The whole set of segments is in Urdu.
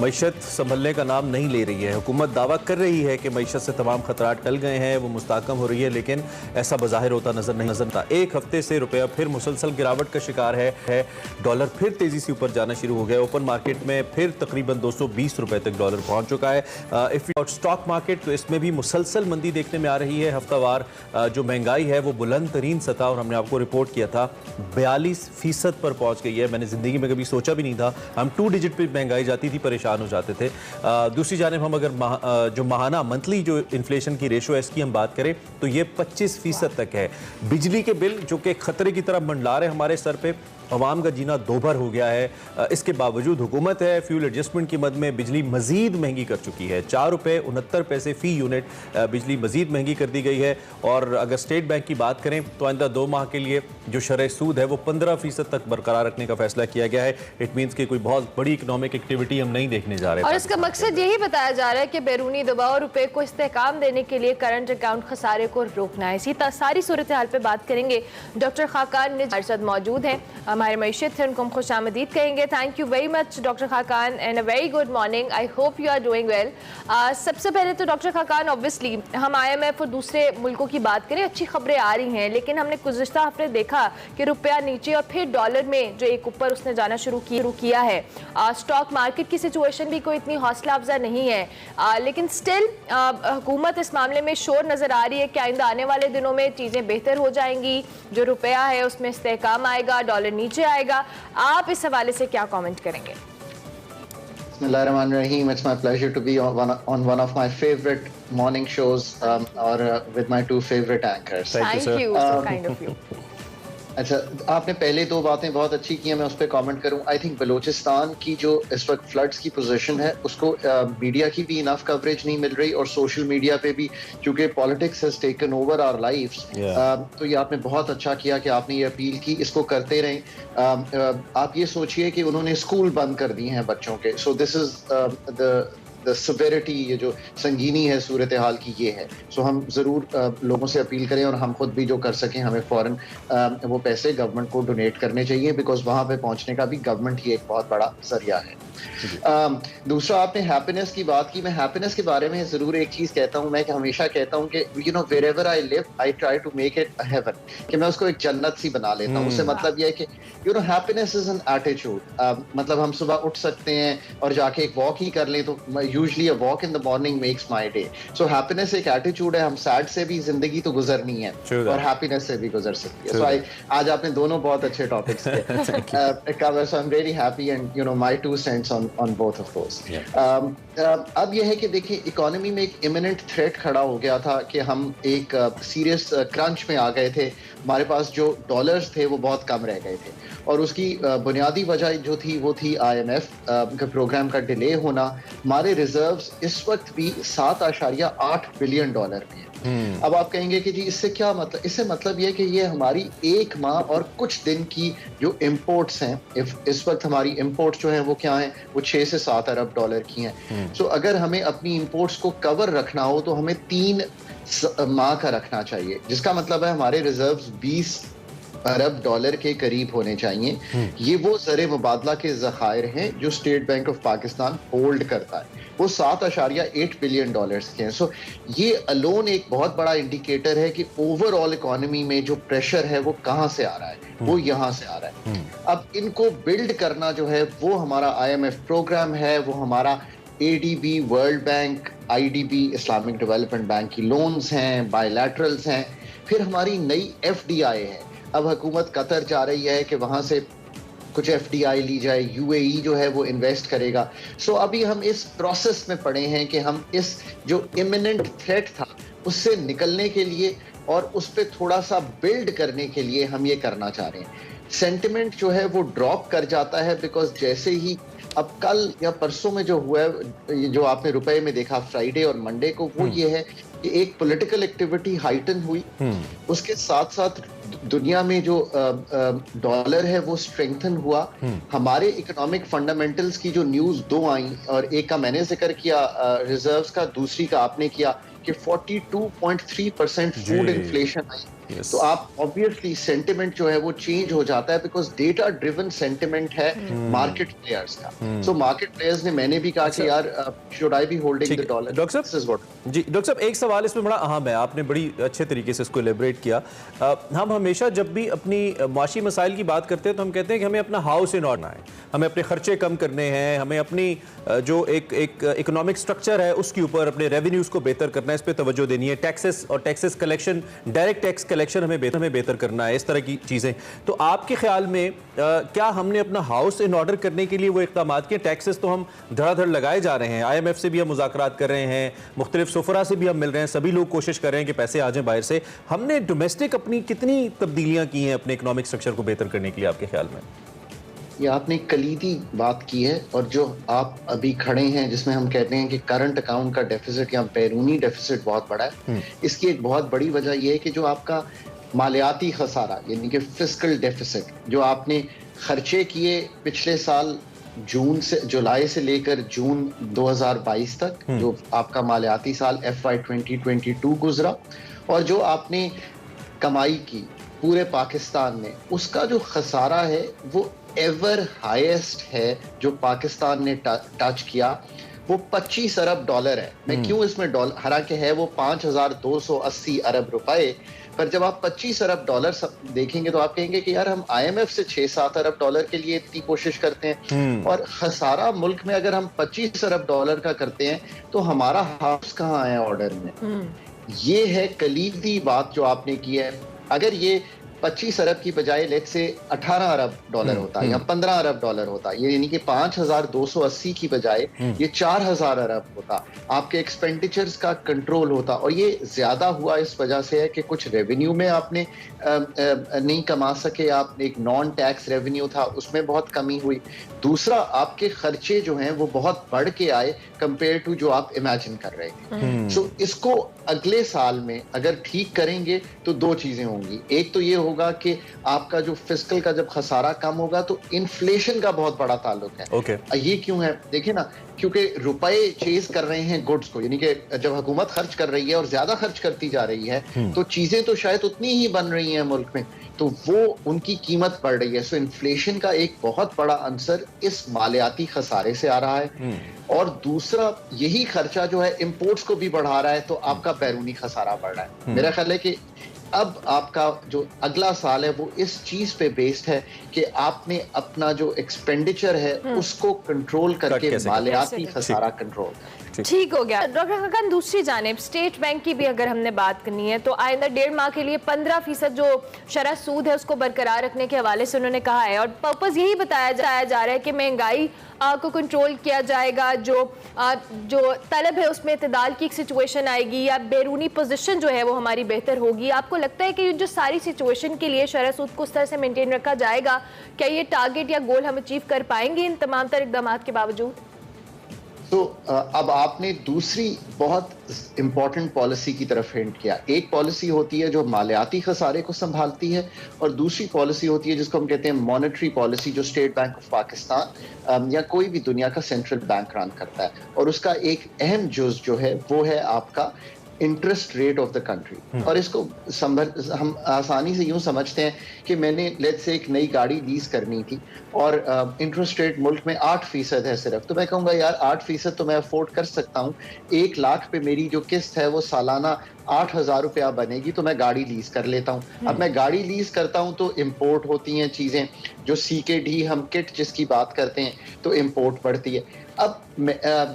معیشت سنبھلنے کا نام نہیں لے رہی ہے. حکومت دعویٰ کر رہی ہے کہ معیشت سے تمام خطرات ٹل گئے ہیں, وہ مستحکم ہو رہی ہے, لیکن ایسا بظاہر ہوتا نظر نہیں آتا. ایک ہفتے سے روپیہ پھر مسلسل گراوٹ کا شکار ہے. ڈالر پھر تیزی سے اوپر جانا شروع ہو گیا. اوپن مارکیٹ میں پھر تقریباً 220 روپے تک ڈالر پہنچ چکا ہے. اسٹاک مارکیٹ تو اس میں بھی مسلسل مندی دیکھنے میں آ رہی ہے. ہفتہ وار جو مہنگائی ہے وہ بلند ترین سطح, اور ہم نے آپ کو رپورٹ کیا تھا 42% پر پہنچ گئی ہے. میں نے زندگی میں کبھی سوچا بھی نہیں تھا. ہم 2 ڈیجٹ پہ مہنگائی جاتی تھی, پریشان ہو جاتے تھے. دوسری جانب ہم اگر جو ماہانہ منتھلی جو انفلیشن کی ریشو ہے اس کی ہم بات کریں تو یہ 25% تک ہے. بجلی کے بل جو کہ خطرے کی طرح منڈلا رہے ہمارے سر پہ, عوام کا جینا دوبھر ہو گیا ہے. اس کے باوجود حکومت ہے فیول ایڈجسٹمنٹ کی مد میں بجلی مزید مہنگی کر چکی ہے. 4 روپے 69 پیسے فی یونٹ بجلی مزید مہنگی کر دی گئی ہے. اور اگر اسٹیٹ بینک کی بات کریں تو آئندہ 2 ماہ کے لیے جو شرح سود ہے وہ 15% تک برقرار رکھنے کا فیصلہ کیا گیا ہے. اٹ مینس کہ کوئی بہت بڑی اکنامک ایکٹیویٹی ہم نہیں دیکھنے جا رہے ہیں. اور اس کا مقصد یہی بتایا جا رہا ہے کہ بیرونی دباؤ روپے کو استحکام دینے کے لیے کرنٹ اکاؤنٹ خسارے کو روکنا ہے. اسی ساری صورتحال پہ بات کریں گے. ڈاکٹر خاقان ہمارے ساتھ موجود ہیں, ہمارے معیشت ہیں, ان کو ہم خوش آمدید کہیں گے. Thank you very much doctor Khaqan and a very good morning. I hope you are doing well. سب سے پہلے تو ڈاکٹر خاقان اوبویسلی ہم IMF اور دوسرے ملکوں کی بات کریں, اچھی خبریں آ رہی ہیں, لیکن ہم نے گزشتہ ہفتے دیکھا کہ روپیہ نیچے اور پھر ڈالر میں جو ایک اوپر اس نے جانا شروع کیا ہے. اسٹاک مارکیٹ کی سچویشن بھی کوئی اتنی حوصلہ افزا نہیں ہے, لیکن سٹل حکومت اس معاملے میں شور نظر آ رہی ہے کہ آئندہ آنے والے دنوں میں چیزیں بہتر ہو جائیں گی, جو روپیہ ہے اس میں استحکام آئے گا, ڈالر نیچے آئے گا. آپ اس حوالے سے کیا کامنٹ کریں گے؟ بسم اللہ الرحمن الرحیم. It's my pleasure to be on one of my favorite morning shows or with my 2 favorite anchors. Thank you, so kind of you. اچھا, آپ نے پہلے 2 باتیں بہت اچھی کی ہیں, میں اس پہ کامنٹ کروں. آئی تھنک بلوچستان کی جو اس وقت فلڈس کی پوزیشن ہے اس کو میڈیا کی بھی انف کوریج نہیں مل رہی, اور سوشل میڈیا پہ بھی چونکہ politics has taken over our lives, تو یہ آپ نے بہت اچھا کیا کہ آپ نے یہ اپیل کی. اس کو کرتے رہیں. آپ یہ سوچئے کہ انہوں نے اسکول بند کر دی ہیں بچوں کے. سو دس از the severity, یہ جو سنگینی ہے صورتحال کی یہ ہے. سو ہم ضرور لوگوں سے اپیل کریں, اور ہم خود بھی جو کر سکیں ہمیں فوراً وہ پیسے گورنمنٹ کو ڈونیٹ کرنے چاہیے, بیکاز وہاں پہ پہنچنے کا بھی گورنمنٹ ہی ایک بہت بڑا ذریعہ ہے. دوسرا, آپ نے ہیپینس کی بات کی. میں ہیپینس کے بارے میں ضرور ایک چیز کہتا ہوں. میں ہمیشہ کہتا ہوں کہ you know wherever I live I try to make it a heaven, کہ میں اس کو ایک جنت سی بنا لیتا ہوں. اس سے مطلب یہ ہے کہ you know happiness is an attitude. مطلب ہم صبح اٹھ سکتے ہیں اور جا کے ایک واک ہی کر لیں, تو usually a walk in the morning makes my day. So happiness ایک ایٹیٹیوڈ ہے. ہم سیڈ سے بھی زندگی تو گزرنی ہے اور ہیپینس سے بھی گزر سکتی ہے. سو آج آپ نے دونوں بہت اچھے ٹاپکس کیے. So I am very happy and you know my 2 cents on both of those. اب یہ ہے کہ دیکھیں, اکانومی میں ایک امیوننٹ تھریٹ کھڑا ہو گیا تھا کہ ہم ایک سیریس کرنچ میں آ گئے تھے. ہمارے پاس جو ڈالرز تھے وہ بہت کم رہ گئے تھے, اور اس کی بنیادی وجہ جو تھی وہ تھی IMF کا پروگرام کا ڈیلے ہونا. ہمارے ریزروز اس وقت بھی $7.8 بلین پہ ہیں. اب آپ کہیں گے کہ جی اس سے کیا مطلب؟ اس سے مطلب یہ کہ یہ ہماری 1 ماہ اور کچھ دن کی جو امپورٹس ہیں, اس وقت ہماری امپورٹس جو ہیں وہ کیا ہیں, وہ 6 سے 7 ارب ڈالر کی ہیں. سو اگر ہمیں اپنی امپورٹس کو کور رکھنا ہو تو ہمیں 3 ماہ کا رکھنا چاہیے, جس کا مطلب ہے ہمارے ریزروز 20 ارب ڈالر کے قریب ہونے چاہیے. یہ وہ زر مبادلہ کے ذخائر ہیں جو state bank of Pakistan hold کرتا ہے, وہ $7.8 بلین کے ہیں. سو یہ الون ایک بہت بڑا انڈیکیٹر ہے کہ اوور آل اکانومی میں جو پریشر ہے وہ کہاں سے آ رہا ہے, وہ یہاں سے آ رہا ہے. اب ان کو بلڈ کرنا جو ہے وہ ہمارا IMF پروگرام ہے, وہ ہمارا ADB world bank, IDB Islamic development bank کی لونز ہیں, بائی لیٹرلز ہیں, پھر ہماری نئی FDI ہے. اب حکومت قطر جا رہی ہے کہ وہاں سے کچھ FDI لی جائے, UAE جو ہے وہ انویسٹ کرے گا. سو ابھی ہم اس پروسیس میں پڑے ہیں کہ ہم اس جو امیوننٹ تھریٹ تھا اس سے نکلنے کے لیے اور اس پہ تھوڑا سا بلڈ کرنے کے لیے ہم یہ کرنا چاہ رہے ہیں. سینٹیمنٹ جو ہے وہ ڈراپ کر جاتا ہے, بیکاز جیسے ہی اب کل یا پرسوں میں جو ہوا ہے, جو آپ نے روپے میں دیکھا فرائیڈے اور منڈے کو, وہ یہ ہے کہ ایک پولیٹیکل ایکٹیویٹی ہائٹن ہوئی, اس کے ساتھ ساتھ دنیا میں جو ڈالر ہے وہ اسٹرینگتھن ہوا. ہمارے اکنامک فنڈامنٹلز کی جو نیوز 2 آئیں, اور ایک کا میں نے ذکر کیا ریزروز کا, دوسری کا آپ نے کیا کہ 42.3% فوڈ انفلیشن آئی. تو آپ obviously sentiment جو ہے وہ change ہو جاتا ہے because data driven sentiment ہے market players کا. So market players نے میں نے بھی کہا کہ یار should I be holding the dollar? Doctor صاحب جی ڈاکٹر صاحب ایک سوال اس میں بڑا اہم ہے, آپ نے بڑی اچھے طریقے سے اس کو ایلیبریٹ کیا. ہم ہمیشہ جب بھی اپنی معاشی مسائل کی بات کرتے ہیں تو ہم کہتے ہیں کہ ہمیں اپنا ہاؤس ان آرڈر ہے, ہمیں اپنے خرچے کم کرنے ہیں, ہمیں اپنی جو ایک اکنامک سٹرکچر ہے اس کے اوپر اپنے ریونیوز کو بہتر کرنا ہے, اس پہ توجہ دینی ہے, ٹیکسز اور taxes collection, direct tax collection ہمیں بہتر کرنا ہے, اس طرح کی چیزیں. تو آپ کے خیال میں کیا ہم نے اپنا ہاؤس ان آرڈر کرنے کے لیے وہ اقدامات کیے؟ ٹیکسز تو ہم دھڑا دھڑ لگائے جا رہے ہیں, آئی ایم ایف سے بھی ہم مذاکرات کر رہے ہیں, مختلف سفراء سے بھی ہم مل رہے ہیں, سبھی لوگ کوشش کر رہے ہیں کہ پیسے آ جائیں باہر سے. ہم نے ڈومیسٹک اپنی کتنی تبدیلیاں کی ہیں اپنے اکنامک سٹرکچر کو بہتر کرنے کے لیے آپ کے خیال میں؟ یہ آپ نے کلیدی بات کی ہے, اور جو آپ ابھی کھڑے ہیں جس میں ہم کہتے ہیں کہ کرنٹ اکاؤنٹ کا ڈیفیسٹ یا بیرونی ڈیفیسٹ بہت بڑا ہے, اس کی ایک بہت بڑی وجہ یہ ہے کہ جو آپ کا مالیاتی خسارہ یعنی کہ فسکل ڈیفیسٹ جو آپ نے خرچے کیے پچھلے سال جولائی سے لے کر جون 2022 تک, جو آپ کا مالیاتی سال FY 2022 گزرا, اور جو آپ نے کمائی کی پورے پاکستان میں, اس کا جو خسارہ ہے وہ ایور ہائیسٹ ہے جو پاکستان نے ٹچ کیا, وہ 25 ارب ڈالر ہے. میں کیوں اس میں ڈالر, حالانکہ ہے وہ 5280 ارب روپے, پر جب آپ 25 ارب ڈالر دیکھیں گے تو آپ کہیں گے کہ یار ہم IMF سے 6-7 ارب ڈالر کے لیے اتنی کوشش کرتے ہیں, اور خسارہ ملک میں اگر ہم 25 ارب ڈالر کا کرتے ہیں تو ہمارا ہاؤس کہاں ہے آرڈر میں؟ یہ ہے کلیدی بات جو آپ نے کی ہے. اگر یہ 25 ارب کی بجائے لیٹ سے 18 ارب ڈالر ہوتا یا 15 ارب ڈالر ہوتا, یہ یعنی کہ 5280 کی بجائے یہ 4000 ارب ہوتا, آپ کے ایکسپینڈیچرز کا کنٹرول ہوتا. اور یہ زیادہ ہوا اس وجہ سے ہے کہ کچھ ریونیو میں آپ نے نہیں کما سکے, آپ ایک نان ٹیکس ریونیو تھا اس میں بہت کمی ہوئی. دوسرا آپ کے خرچے جو ہیں وہ بہت بڑھ کے آئے کمپیئر ٹو جو آپ امیجن کر رہے تھے. سو اس کو اگلے سال میں اگر ٹھیک کریں گے تو دو چیزیں ہوں گی. ایک تو یہ ہوگا کہ آپ کا جو فسکل کا جب خسارہ کم ہوگا تو انفلیشن کا بہت بڑا تعلق ہے. یہ کیوں ہے دیکھیں نا, کیونکہ روپے چیز کر رہے ہیں گڈز کو, یعنی کہ جب حکومت خرچ کر رہی ہے اور زیادہ خرچ کرتی جا رہی ہے تو چیزیں تو شاید اتنی ہی بن رہی ہیں ملک میں, تو وہ ان کی قیمت بڑھ رہی ہے. سو انفلیشن کا ایک بہت بڑا عنصر اس مالیاتی خسارے سے آ رہا ہے. اور دوسرا یہی خرچہ جو ہے امپورٹس کو بھی بڑھا رہا ہے, تو آپ کا بیرونی خسارہ بڑھ رہا ہے. میرا خیال ہے کہ اب آپ کا جو اگلا سال ہے وہ اس چیز پہ بیسڈ ہے کہ آپ نے اپنا جو ایکسپینڈیچر ہے اس کو کنٹرول کر کے مالیاتی خسارہ کنٹرول کریں. ٹھیک ہو گیا. ڈاکٹر خاقان, دوسری جانب اسٹیٹ بینک کی بھی اگر ہم نے بات کرنی ہے تو آئندہ 1.5 ماہ کے لیے 15% جو شرح سود ہے اس کو برقرار رکھنے کے حوالے سے انہوں نے کہا ہے, اور پرپز یہی بتایا جا رہا ہے کہ مہنگائی کو کنٹرول کیا جائے گا, جو طلب ہے اس میں اعتدال کی ایک سچویشن آئے گی, یا بیرونی پوزیشن جو ہے وہ ہماری بہتر ہوگی. آپ کو لگتا ہے کہ جو ساری سچویشن کے لیے شرح سود کو اس طرح سے مینٹین رکھا جائے گا, کیا یہ ٹارگٹ یا گول ہم اچیو کر پائیں گے ان تمام تر اقدامات کے باوجود؟ تو اب آپ نے دوسری بہت امپورٹنٹ پالیسی کی طرف ہنٹ کیا. ایک پالیسی ہوتی ہے جو مالیاتی خسارے کو سنبھالتی ہے, اور دوسری پالیسی ہوتی ہے جس کو ہم کہتے ہیں مانیٹری پالیسی, جو اسٹیٹ بینک آف پاکستان یا کوئی بھی دنیا کا سینٹرل بینک رن کرتا ہے. اور اس کا ایک اہم جز جو ہے وہ ہے آپ کا interest rate of the country. اور اس کو ہم آسانی سے یوں سمجھتے ہیں کہ میں نے لیٹ سے ایک نئی گاڑی لیز کرنی تھی اور انٹرسٹ ریٹ ملک میں 8% ہے صرف, تو میں کہوں گا یار 8% تو میں افورڈ کر سکتا ہوں, 1 لاکھ پہ میری جو قسط ہے وہ سالانہ 8,000 روپیہ بنے گی, تو میں گاڑی لیز کر لیتا ہوں. اب میں گاڑی لیز کرتا ہوں تو امپورٹ ہوتی ہیں چیزیں, جو CKD ہم کٹ جس کی بات کرتے ہیں تو امپورٹ بڑھتی ہے. اب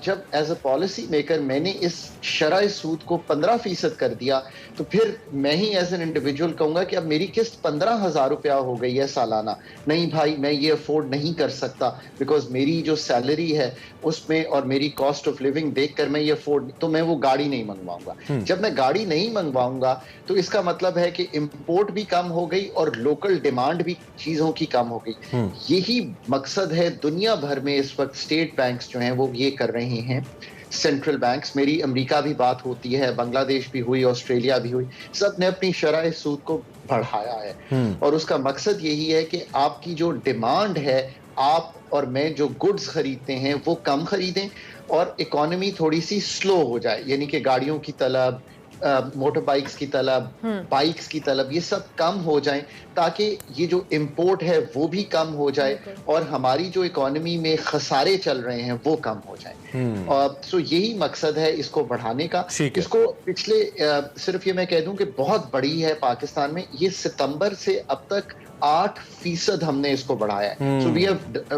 جب ایز اے پالیسی میکر میں نے اس شرح سود کو 15% کر دیا, تو پھر میں ہی ایز این انڈیویجول کہوں گا کہ اب میری قسط 15,000 روپیہ ہو گئی ہے سالانہ. نہیں بھائی, میں یہ افورڈ نہیں کر سکتا, بیکاز میری جو سیلری ہے اس میں اور میری کاسٹ آف لیونگ دیکھ کر میں یہ افورڈ, تو میں وہ گاڑی نہیں منگواؤں گا. جب میں گاڑی نہیں منگواؤں گا تو اس کا مطلب ہے کہ امپورٹ بھی کم ہو گئی اور لوکل ڈیمانڈ بھی چیزوں کی کم ہو گئی. یہی مقصد ہے دنیا بھر میں اس وقت اسٹیٹ بینکس جو ہیں وہ یہ کر رہے ہیں, سینٹرل بینکس. میری امریکہ بھی بات ہوتی ہے, بنگلہ دیش بھی ہوئی, آسٹریلیا بھی ہوئی, سب نے اپنی شرح سود کو بڑھایا ہے. اور اس کا مقصد یہی ہے کہ آپ کی جو ڈیمانڈ ہے, آپ اور میں جو گڈز خریدتے ہیں وہ کم خریدیں اور اکانومی تھوڑی سی سلو ہو جائے, یعنی کہ گاڑیوں کی طلب, موٹر بائکس کی طلب، بائکس کی طلب، یہ سب کم ہو جائیں تاکہ یہ جو امپورٹ ہے وہ بھی کم ہو جائے اور ہماری جو اکانومی میں خسارے چل رہے ہیں وہ کم ہو جائیں. سو یہی مقصد ہے اس کو بڑھانے کا. اس کو پچھلے صرف یہ میں کہہ دوں کہ بہت بڑی ہے پاکستان میں، یہ ستمبر سے اب تک 8% ہم نے اس کو بڑھایا ہے. سو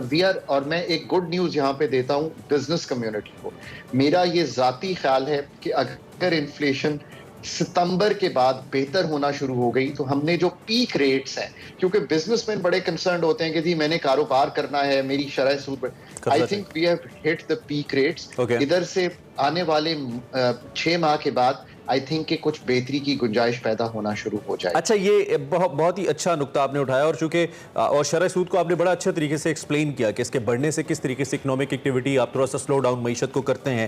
وی آر اور میں ایک گڈ نیوز یہاں پہ دیتا ہوں بزنس کمیونٹی کو. میرا یہ ذاتی خیال ہے کہ اگر انفلیشن ستمبر کے بعد بہتر ہونا شروع ہو گئی تو ہم نے جو پیک ریٹس ہیں، کیونکہ بزنس مین بڑے کنسرنڈ ہوتے ہیں کہ جی میں نے کاروبار کرنا ہے، میری شرح سود، I think we have hit the peak rates. ادھر سے آنے والے 6 ماہ کے بعد آئی تھنک کہ کچھ بہتری کی گنجائش پیدا ہونا شروع ہو جائے. اچھا، یہ بہت ہی اچھا نقطہ آپ نے اٹھایا، اور چونکہ اور شرح سود کو آپ نے بڑا اچھا طریقے سے ایکسپلین کیا کہ اس کے بڑھنے سے کس طریقے سے اکنامک ایکٹیویٹی آپ تھوڑا سا سلو ڈاؤن معیشت کو کرتے ہیں.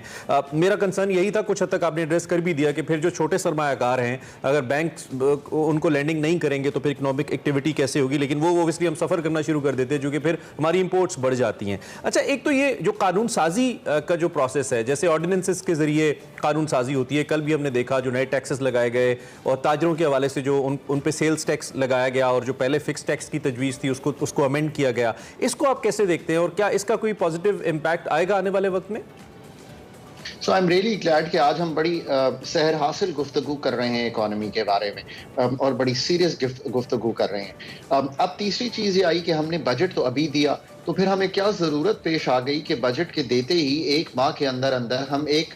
میرا کنسرن یہی تھا، کچھ حد تک آپ نے ایڈریس کر بھی دیا کہ پھر جو چھوٹے سرمایہ کار ہیں اگر بینک ان کو لینڈنگ نہیں کریں گے تو پھر اکنامک ایکٹیویٹی کیسے ہوگی، لیکن وہ اوبویسلی ہم سفر کرنا شروع کر دیتے ہیں جو کہ پھر ہماری امپورٹس بڑھ جاتی ہیں. اچھا، ایک تو یہ جو قانون سازی کا جو پروسیس ہے، جیسے آرڈیننسز کے ذریعے قانون سازی ہوتی ہے، کل بھی ہم نے دیکھا جو نئے ٹیکسز لگائے گئے اور تاجروں کے حوالے سے جو ان پہ سیلز ٹیکس لگایا گیا اور جو پہلے فکس ٹیکس کی تجویز تھی اس کو امینڈ کیا گیا، اس کو آپ کیسے دیکھتے ہیں اور کیا اس کا کوئی پازیٹیو امپیکٹ آئے گا آنے والے وقت میں؟ سو آئی ایم ریئلی گلیڈ کہ آج ہم بڑی سحر حاصل گفتگو کر رہے ہیں اکانومی کے بارے میں اور بڑی سیریس گفتگو کر رہے ہیں. اب تیسری چیز یہ آئی کہ ہم نے بجٹ تو ابھی دیا، تو پھر ہمیں کیا ضرورت پیش آ گئی کہ بجٹ کے دیتے ہی 1 ماہ کے اندر ہم ایک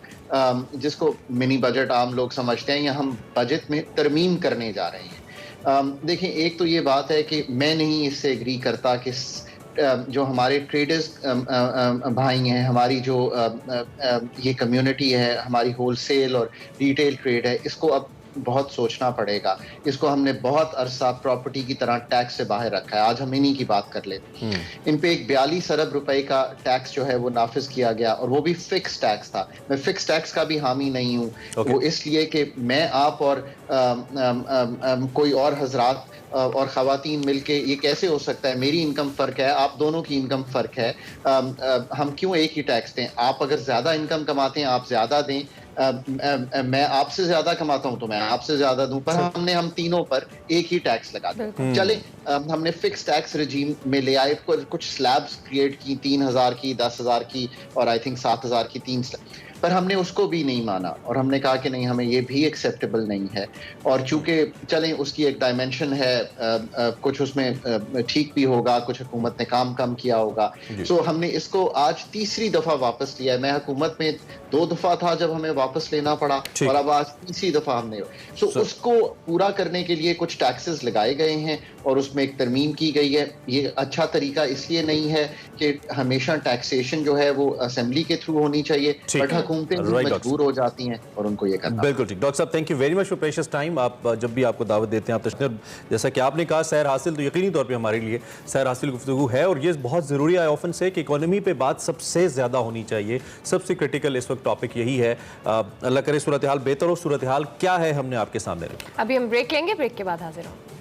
جس کو منی بجٹ عام لوگ سمجھتے ہیں، یا ہم بجٹ میں ترمیم کرنے جا رہے ہیں. دیکھیں، ایک تو یہ بات ہے کہ میں نہیں اس سے ایگری کرتا کہ جو ہمارے ٹریڈرز بھائی ہیں، ہماری جو یہ کمیونٹی ہے، ہماری ہول سیل اور ریٹیل ٹریڈ ہے، اس کو اب بہت سوچنا پڑے گا. اس کو ہم نے بہت عرصہ پراپرٹی کی طرح ٹیکس سے باہر رکھا ہے. آج ہم انہی کی بات کر لیتے ہیں. ان پہ ایک 42 ارب روپے کا ٹیکس جو ہے وہ نافذ کیا گیا، اور وہ بھی فکس ٹیکس تھا. میں فکس ٹیکس کا بھی حامی نہیں ہوں. وہ اس لیے کہ میں، آپ اور کوئی اور حضرات اور خواتین مل کے یہ کیسے ہو سکتا ہے؟ میری انکم فرق ہے، آپ دونوں کی انکم فرق ہے، ہم کیوں ایک ہی ٹیکس دیں؟ آپ اگر زیادہ انکم کماتے ہیں آپ زیادہ دیں، میں آپ سے زیادہ کماتا ہوں تو میں آپ سے زیادہ دوں، پر ہم تینوں پر ایک ہی ٹیکس لگا دیں. چلیں، ہم نے فکس ٹیکس رجیم میں لے آئے، کچھ سلیبز کریٹ کی، 3,000 کی، 10,000 کی اور آئی تھنک 7,000 کی 3 سلیب، پر ہم نے اس کو بھی نہیں مانا اور ہم نے کہا کہ نہیں، ہمیں یہ بھی ایکسیپٹیبل نہیں ہے. اور چونکہ چلیں اس کی ایک ڈائمینشن ہے، کچھ اس میں ٹھیک بھی ہوگا، کچھ حکومت نے کم کیا ہوگا. سو ہم نے اس کو آج تیسری دفعہ واپس لیا ہے. میں حکومت میں 2 دفعہ تھا جب ہمیں واپس لینا پڑا، اور اب آج تیسری دفعہ ہم نے. سو اس کو پورا کرنے کے لیے کچھ ٹیکسز لگائے گئے ہیں اور اس میں ایک ترمیم کی گئی ہے. یہ اچھا طریقہ اس لیے نہیں ہے کہ ہمیشہ ٹیکسیشن جو ہے وہ اسمبلی کے تھرو ہونی چاہیے، بٹ حکومتیں مجبور ہو جاتی ہیں اور ان کو یہ کرنا. بالکل ٹھیک. ڈاکٹر صاحب، thank you very much for precious time. آپ جب بھی آپ کو دعوت دیتے ہیں آپ تشریف، جیسا کہ آپ نے کہا سیر حاصل، تو یقینی طور پہ ہمارے لیے سیر حاصل گفتگو ہے، اور یہ بہت ضروری ہے آفن سے کہ اکانومی پہ بات سب سے زیادہ ہونی چاہیے. سب سے کرٹیکل اس وقت ٹاپک یہی ہے. اللہ کرے صورتحال بہتر ہو. صورتحال کیا ہے ہم نے آپ کے سامنے رکھی. ابھی ہم بریک لیں گے، بریک کے بعد حاضر ہوں.